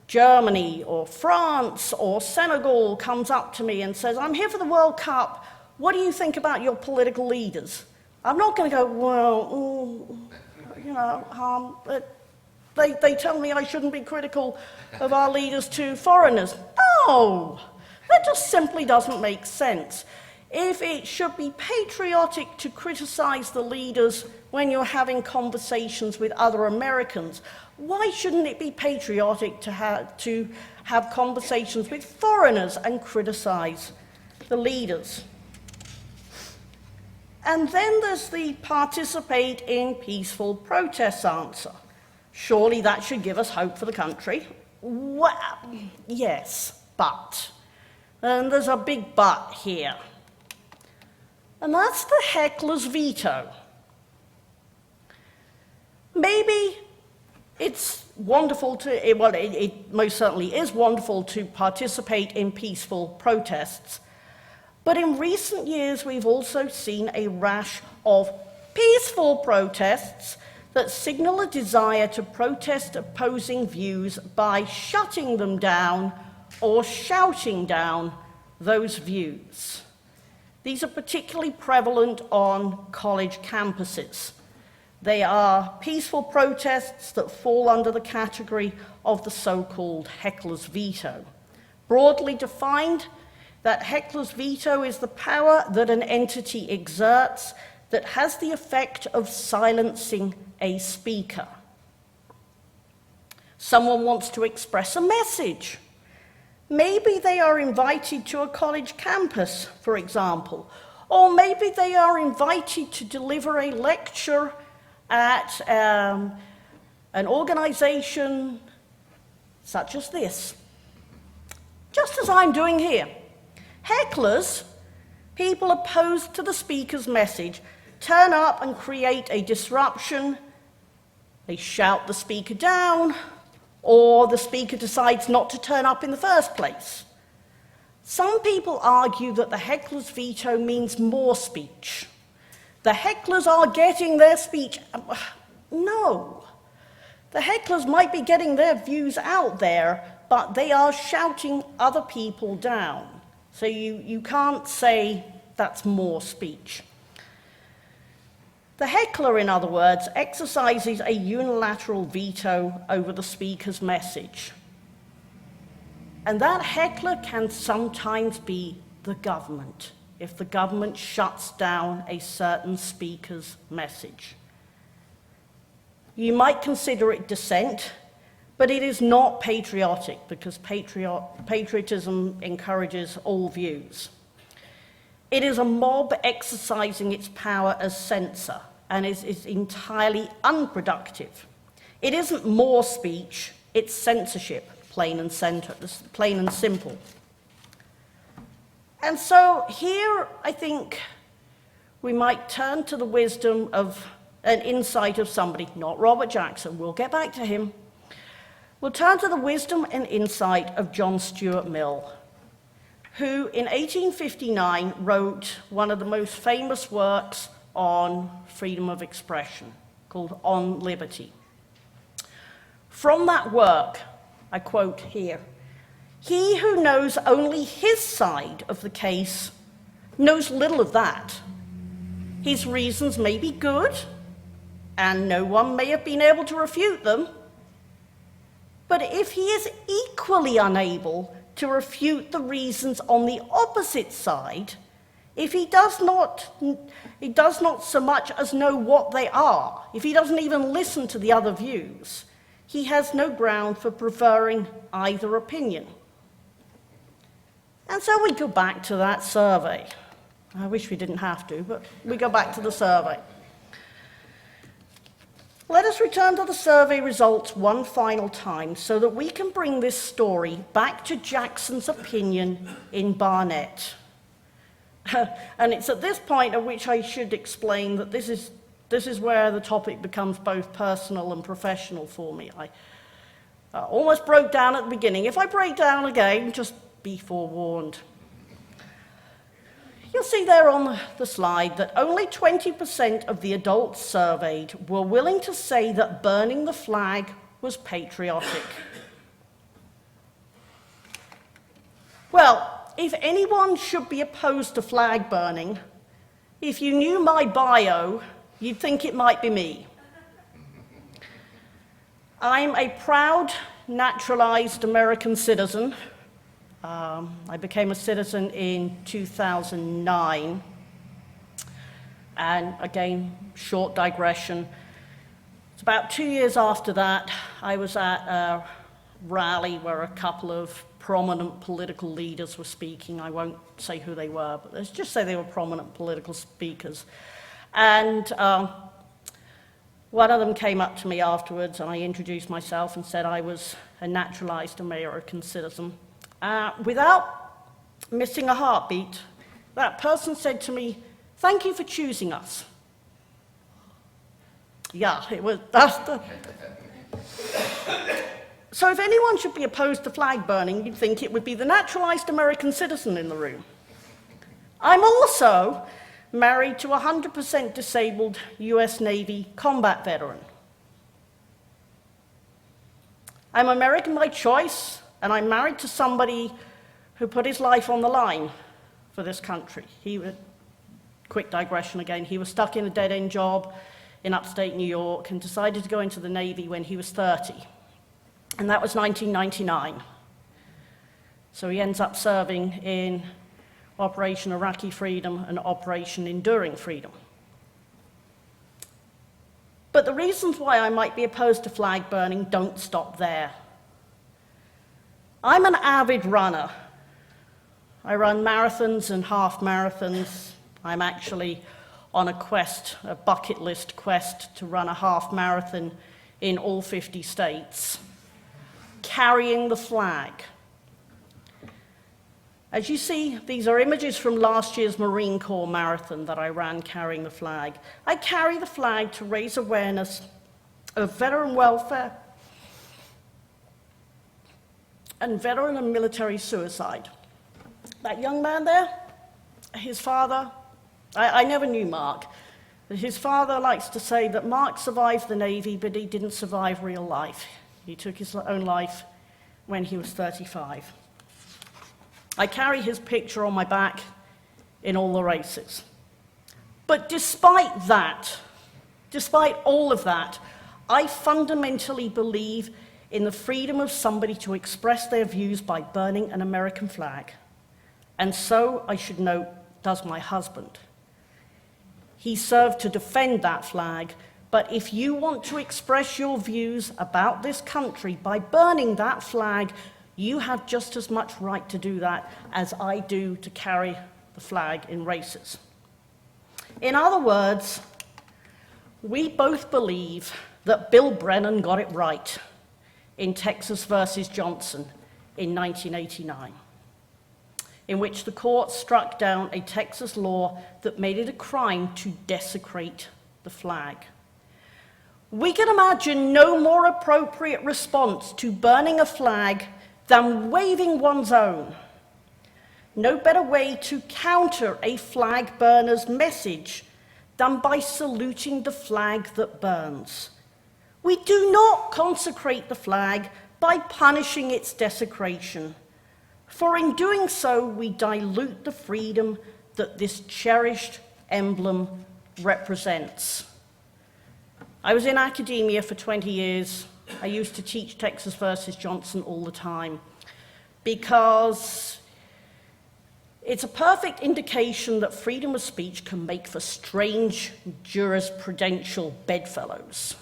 Germany or France or Senegal comes up to me and says, "I'm here for the World Cup, what do you think about your political leaders?" I'm not going to go, "Well, they tell me I shouldn't be critical of our leaders to foreigners." No, that just simply doesn't make sense. If it should be patriotic to criticize the leaders when you're having conversations with other Americans, why shouldn't it be patriotic to have conversations with foreigners and criticize the leaders? And then there's the participate in peaceful protests answer. Surely that should give us hope for the country. Well, yes, but. And there's a big but here. And that's the heckler's veto. Maybe it's wonderful to, well, it most certainly is wonderful to participate in peaceful protests, but in recent years we've also seen a rash of peaceful protests that signal a desire to protest opposing views by shutting them down or shouting down those views. These are particularly prevalent on college campuses. They are peaceful protests that fall under the category of the so-called heckler's veto. Broadly defined, that heckler's veto is the power that an entity exerts that has the effect of silencing a speaker. Someone wants to express a message. Maybe they are invited to a college campus, for example, or maybe they are invited to deliver a lecture at an organization such as this, just as I'm doing here. Hecklers, people opposed to the speaker's message, turn up and create a disruption. They shout the speaker down, or the speaker decides not to turn up in the first place. Some people argue that the heckler's veto means more speech. The hecklers are getting their speech. No. The hecklers might be getting their views out there, but they are shouting other people down. So you can't say that's more speech. The heckler, in other words, exercises a unilateral veto over the speaker's message. And that heckler can sometimes be the government, if the government shuts down a certain speaker's message. You might consider it dissent, but it is not patriotic, because patriotism encourages all views. It is a mob exercising its power as censor, and is entirely unproductive. It isn't more speech, it's censorship, plain and simple. And so here, I think, we might turn to the wisdom of an insight of somebody, not Robert Jackson, we'll get back to him. We'll turn to the wisdom and insight of John Stuart Mill, who in 1859 wrote one of the most famous works on freedom of expression, called On Liberty. From that work, I quote here, He who knows only his side of the case knows little of that. His reasons may be good, and no one may have been able to refute them. But if he is equally unable to refute the reasons on the opposite side, if he does not so much as know what they are, if he doesn't even listen to the other views, he has no ground for preferring either opinion. And so we go back to that survey. I wish we didn't have to, but we go back to the survey. Let us return to the survey results one final time so that we can bring this story back to Jackson's opinion in Barnette. And it's at this point at which I should explain that this is where the topic becomes both personal and professional for me. I almost broke down at the beginning. If I break down again, just be forewarned. You'll see there on the slide that only 20% of the adults surveyed were willing to say that burning the flag was patriotic. Well, if anyone should be opposed to flag burning, if you knew my bio, you'd think it might be me. I'm a proud, naturalized American citizen. I became a citizen in 2009. And again, short digression. It's about 2 years after that, I was at a rally where a couple of prominent political leaders were speaking. I won't say who they were, but let's just say they were prominent political speakers. And one of them came up to me afterwards, and I introduced myself and said I was a naturalized American citizen. Without missing a heartbeat, that person said to me, "Thank you for choosing us." Yeah, that's the... So if anyone should be opposed to flag burning, you'd think it would be the naturalized American citizen in the room. I'm also married to a 100% disabled US Navy combat veteran. I'm American by choice, and I'm married to somebody who put his life on the line for this country. Quick digression again, he was stuck in a dead-end job in upstate New York and decided to go into the Navy when he was 30. And that was 1999. So he ends up serving in Operation Iraqi Freedom and Operation Enduring Freedom. But the reasons why I might be opposed to flag burning don't stop there. I'm an avid runner. I run marathons and half marathons. I'm actually on a quest, a bucket list quest, to run a half marathon in all 50 states, carrying the flag. As you see, these are images from last year's Marine Corps marathon that I ran carrying the flag. I carry the flag to raise awareness of veteran welfare and veteran and military suicide. That young man there, his father, I never knew Mark. His father likes to say that Mark survived the Navy, but he didn't survive real life. He took his own life when he was 35. I carry his picture on my back in all the races. But despite that, despite all of that, I fundamentally believe in the freedom of somebody to express their views by burning an American flag. And so, I should note, does my husband. He served to defend that flag, but if you want to express your views about this country by burning that flag, you have just as much right to do that as I do to carry the flag in races. In other words, we both believe that Bill Brennan got it right in Texas versus Johnson in 1989, in which the court struck down a Texas law that made it a crime to desecrate the flag. We can imagine no more appropriate response to burning a flag than waving one's own. No better way to counter a flag burner's message than by saluting the flag that burns. We do not consecrate the flag by punishing its desecration, For in doing so, we dilute the freedom that this cherished emblem represents. I was in academia for 20 years. I used to teach Texas versus Johnson all the time because it's a perfect indication that freedom of speech can make for strange jurisprudential bedfellows.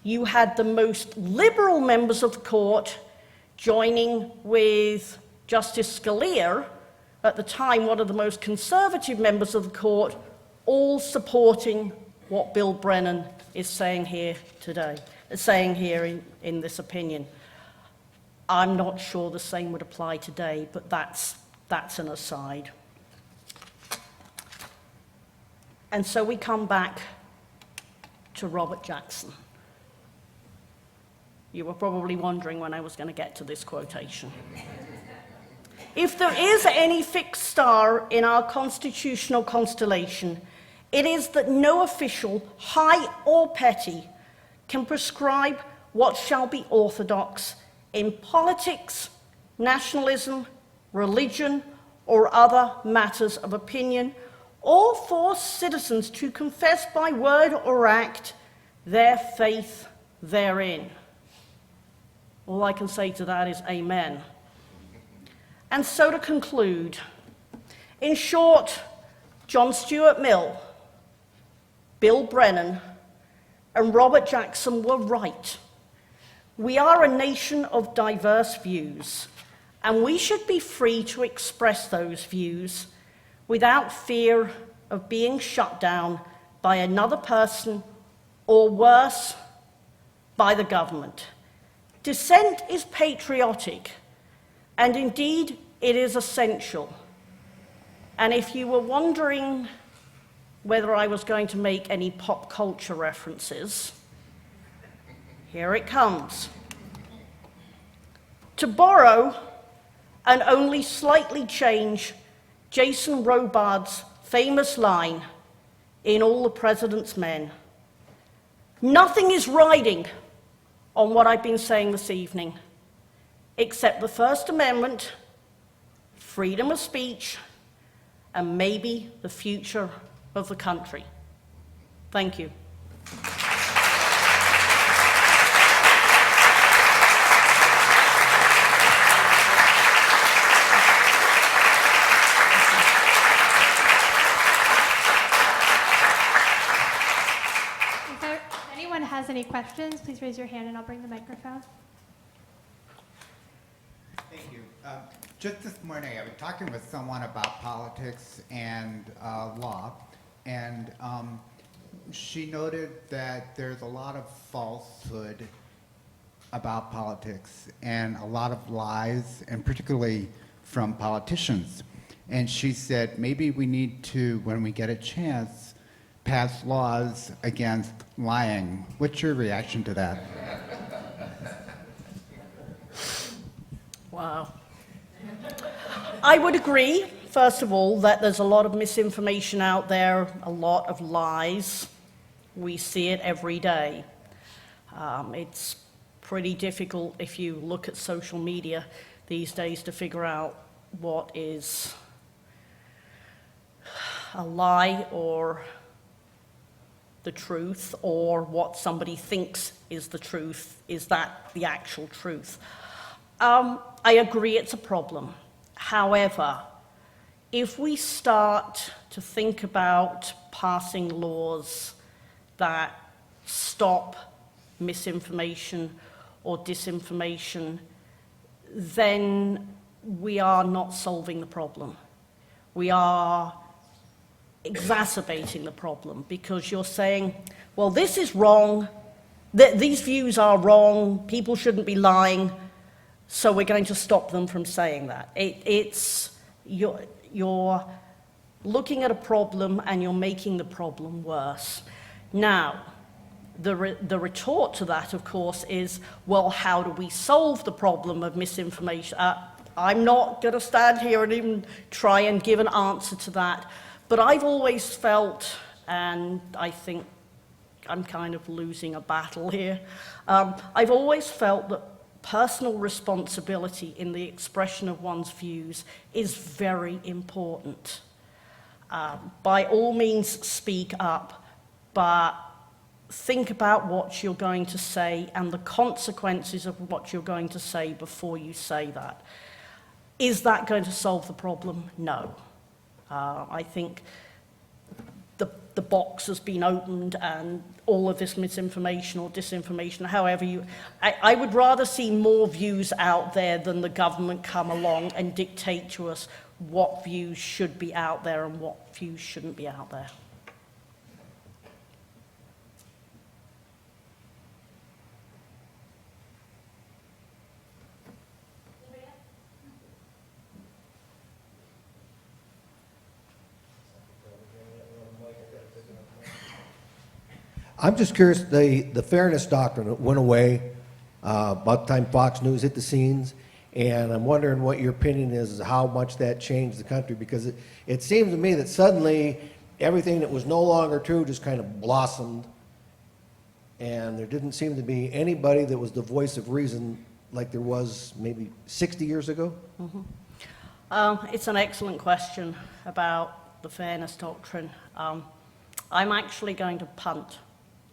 You had the most liberal members of the court joining with Justice Scalia, at the time one of the most conservative members of the court, all supporting what Bill Brennan is saying here today, in this opinion. I'm not sure the same would apply today, but that's an aside. And so we come back to Robert Jackson. You were probably wondering when I was going to get to this quotation. If there is any fixed star in our constitutional constellation, it is that no official, high or petty, can prescribe what shall be orthodox in politics, nationalism, religion, or other matters of opinion, or force citizens to confess by word or act their faith therein. All I can say to that is amen. And so to conclude, in short, John Stuart Mill, Bill Brennan, and Robert Jackson were right. We are a nation of diverse views, and we should be free to express those views without fear of being shut down by another person, or worse, by the government. Dissent is patriotic, and indeed it is essential. And if you were wondering whether I was going to make any pop culture references, here it comes. To borrow and only slightly change Jason Robards' famous line in All the President's Men, nothing is riding on what I've been saying this evening, except the First Amendment, freedom of speech, and maybe the future of the country. Thank you. Has any questions, please raise your hand and I'll bring the microphone. Thank you. Just this morning, I was talking with someone about politics and law, and she noted that there's a lot of falsehood about politics and a lot of lies, and particularly from politicians. And she said, maybe we need to, when we get a chance, pass laws against lying. What's your reaction to that? Wow. I would agree, first of all, that there's a lot of misinformation out there, a lot of lies. We see it every day. It's pretty difficult if you look at social media these days to figure out what is a lie or the truth, or what somebody thinks is the truth. Is that the actual truth? I agree it's a problem. However, if we start to think about passing laws that stop misinformation or disinformation, then we are not solving the problem. We are exacerbating the problem, because you're saying, well, this is wrong, these views are wrong, people shouldn't be lying, so we're going to stop them from saying that. You're looking at a problem and you're making the problem worse. Now, the retort to that, of course, is, well, how do we solve the problem of misinformation? I'm not going to stand here and even try and give an answer to that. But I've always felt, and I think I'm kind of losing a battle here, I've always felt that personal responsibility in the expression of one's views is very important. By all means, speak up, but think about what you're going to say and the consequences of what you're going to say before you say that. Is that going to solve the problem? No. I think the box has been opened and all of this misinformation or disinformation, however you... I would rather see more views out there than the government come along and dictate to us what views should be out there and what views shouldn't be out there. I'm just curious, the fairness doctrine went away about the time Fox News hit the scenes, and I'm wondering what your opinion is how much that changed the country, because it seems to me that suddenly everything that was no longer true just kind of blossomed, and there didn't seem to be anybody that was the voice of reason like there was maybe 60 years ago. It's an excellent question about the fairness doctrine. I'm actually going to punt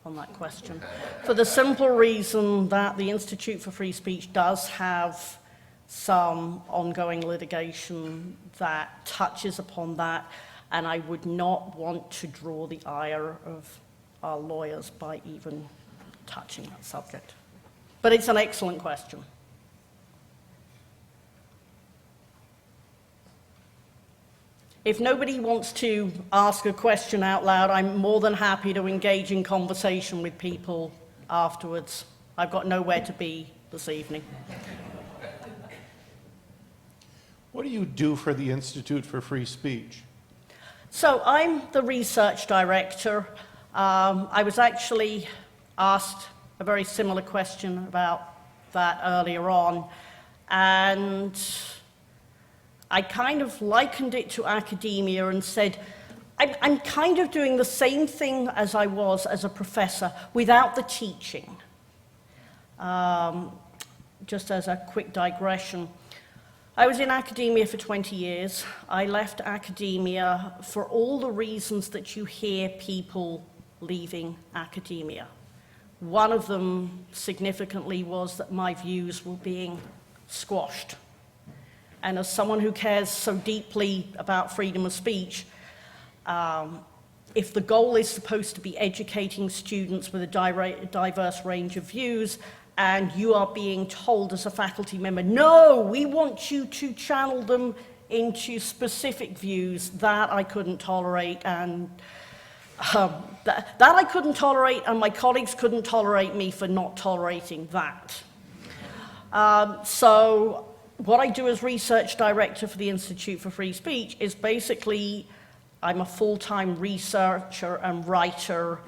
on that question for the simple reason that the Institute for Free Speech does have some ongoing litigation that touches upon that, and I would not want to draw the ire of our lawyers by even touching that subject. But it's an excellent question. If nobody wants to ask a question out loud, I'm more than happy to engage in conversation with people afterwards. I've got nowhere to be this evening. What do you do for the Institute for Free Speech? So I'm the research director. I was actually asked a very similar question about that earlier on, and I kind of likened it to academia and said, I'm kind of doing the same thing as I was as a professor without the teaching. Just as a quick digression, I was in academia for 20 years. I left academia for all the reasons that you hear people leaving academia. One of them, significantly, was that my views were being squashed. And as someone who cares so deeply about freedom of speech, if the goal is supposed to be educating students with a diverse range of views, and you are being told as a faculty member, no, we want you to channel them into specific views, that I couldn't tolerate, and that I couldn't tolerate, and my colleagues couldn't tolerate me for not tolerating that. So what I do as research director for the Institute for Free Speech is basically, I'm a full-time researcher and writer.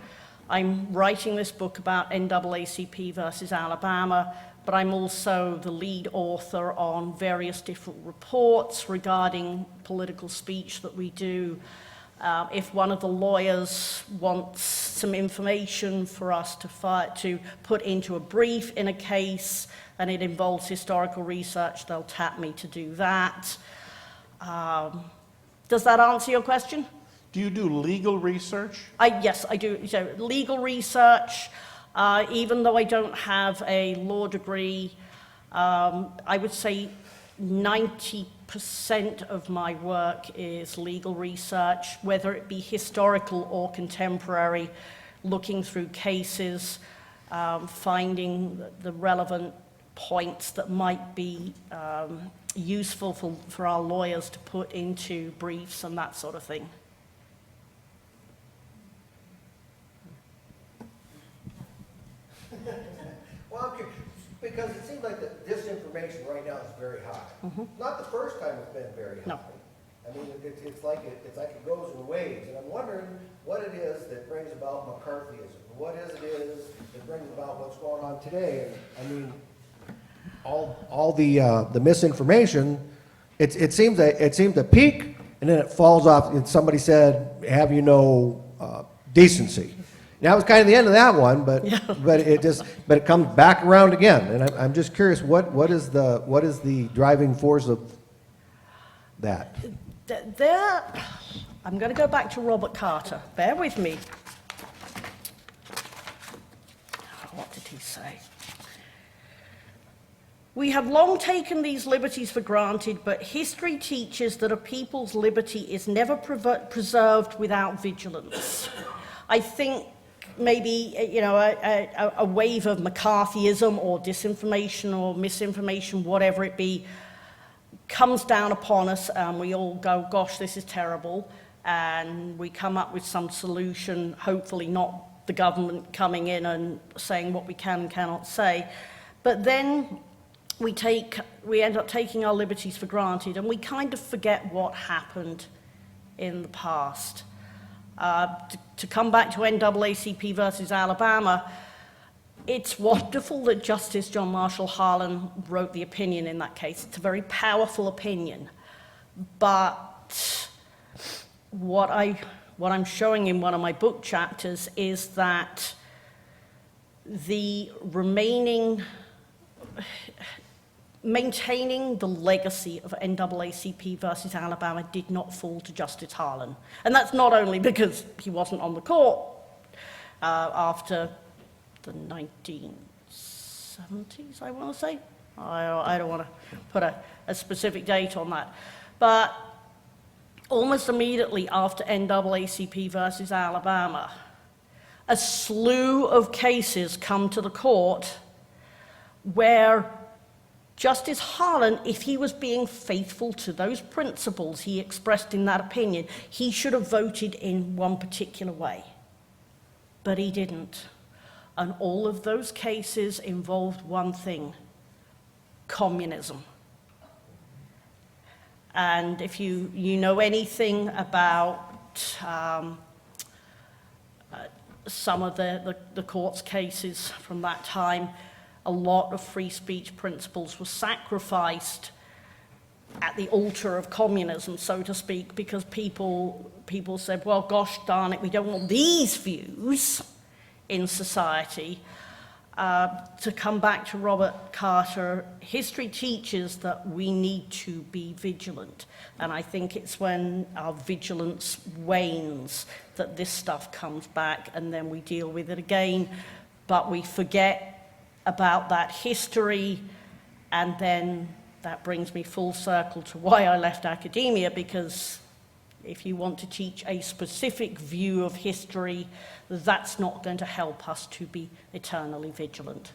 I'm writing this book about NAACP versus Alabama, but I'm also the lead author on various different reports regarding political speech that we do. If one of the lawyers wants some information for us to put into a brief in a case, and it involves historical research, they'll tap me to do that. Does that answer your question? Do you do legal research? Yes, I do. So legal research, even though I don't have a law degree, I would say 90% of my work is legal research, whether it be historical or contemporary, looking through cases, finding the relevant points that might be useful for our lawyers to put into briefs and that sort of thing. Well, because it seems like the disinformation right now is very high. Not the first time it's been very high. No. I mean, it's like it goes in waves, and I'm wondering what it is that brings about McCarthyism. What is that brings about what's going on today? And I mean, all the misinformation. It seems to peak, and then it falls off. And somebody said, "Have you no decency?" That was kind of the end of that one, but it comes back around again, and I'm just curious, what is the driving force of that? I'm going to go back to Robert Carter. Bear with me. What did he say? We have long taken these liberties for granted, but history teaches that a people's liberty is never preserved without vigilance. I think maybe, a wave of McCarthyism or disinformation or misinformation, whatever it be, comes down upon us and we all go, gosh, this is terrible, and we come up with some solution, hopefully not the government coming in and saying what we can and cannot say. But then we end up taking our liberties for granted, and we kind of forget what happened in the past. To come back to NAACP versus Alabama, it's wonderful that Justice John Marshall Harlan wrote the opinion in that case. It's a very powerful opinion. But what I'm showing in one of my book chapters is that the maintaining the legacy of NAACP versus Alabama did not fall to Justice Harlan. And that's not only because he wasn't on the court after the 1970s, I want to say. I don't want to put a specific date on that. But almost immediately after NAACP versus Alabama, a slew of cases come to the court where Justice Harlan, if he was being faithful to those principles he expressed in that opinion, he should have voted in one particular way. But he didn't. And all of those cases involved one thing: communism. And if you know anything about some of the court's cases from that time, a lot of free speech principles were sacrificed at the altar of communism, so to speak, because people said, well, gosh darn it, we don't want these views in society. To come back to Robert Carter, history teaches that we need to be vigilant. And I think it's when our vigilance wanes that this stuff comes back, and then we deal with it again. But we forget about that history, and then that brings me full circle to why I left academia, because if you want to teach a specific view of history, that's not going to help us to be eternally vigilant.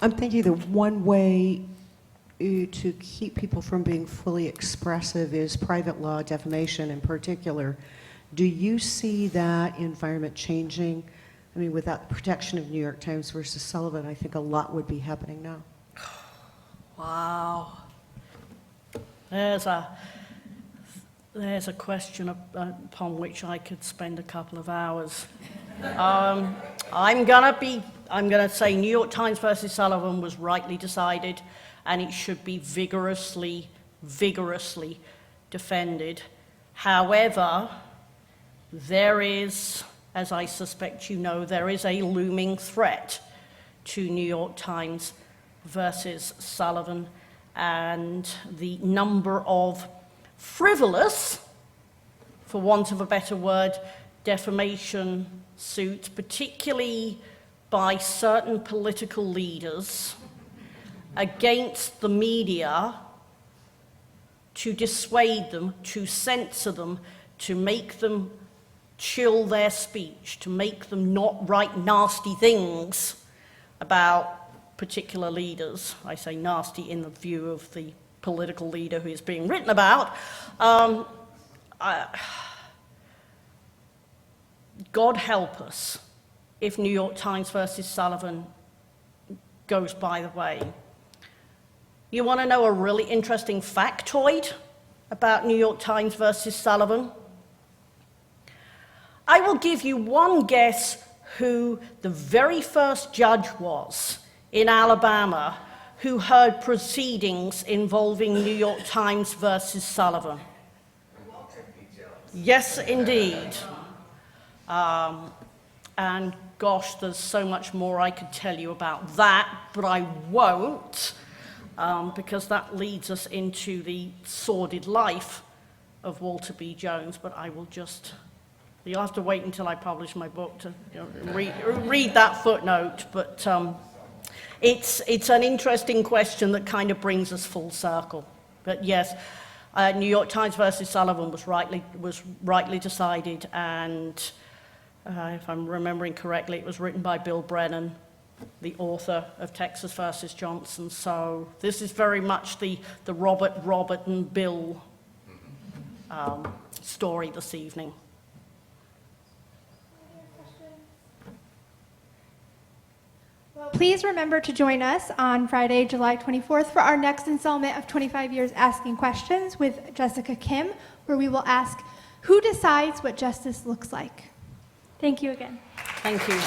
I'm thinking that one way to keep people from being fully expressive is private law defamation in particular. Do you see that environment changing? I mean, without the protection of New York Times versus Sullivan, I think a lot would be happening now. Wow. There's a question upon which I could spend a couple of hours. I'm gonna say New York Times versus Sullivan was rightly decided, and it should be vigorously defended. However, there is, as I suspect you know, there is a looming threat to New York Times versus Sullivan, and the number of frivolous, for want of a better word, defamation suits, particularly by certain political leaders, against the media to dissuade them, to censor them, to make them chill their speech, to make them not write nasty things about particular leaders. I say nasty in the view of the political leader who is being written about. God help us if New York Times versus Sullivan goes by the way. You want to know a really interesting factoid about New York Times versus Sullivan? I will give you one guess who the very first judge was in Alabama who heard proceedings involving New York Times versus Sullivan? Yes, indeed. And gosh, there's so much more I could tell you about that, but I won't, because that leads us into the sordid life of Walter B. Jones, but I will just, you'll have to wait until I publish my book to read that footnote, but it's an interesting question that kind of brings us full circle. But yes, New York Times versus Sullivan was rightly decided, and if I'm remembering correctly, it was written by Bill Brennan, the author of Texas versus Johnson. So this is very much the Robert and Bill story this evening. Well, please remember to join us on Friday, July 24th for our next installment of 25 Years Asking Questions with Jessica Kim, where we will ask, who decides what justice looks like? Thank you again. Thank you.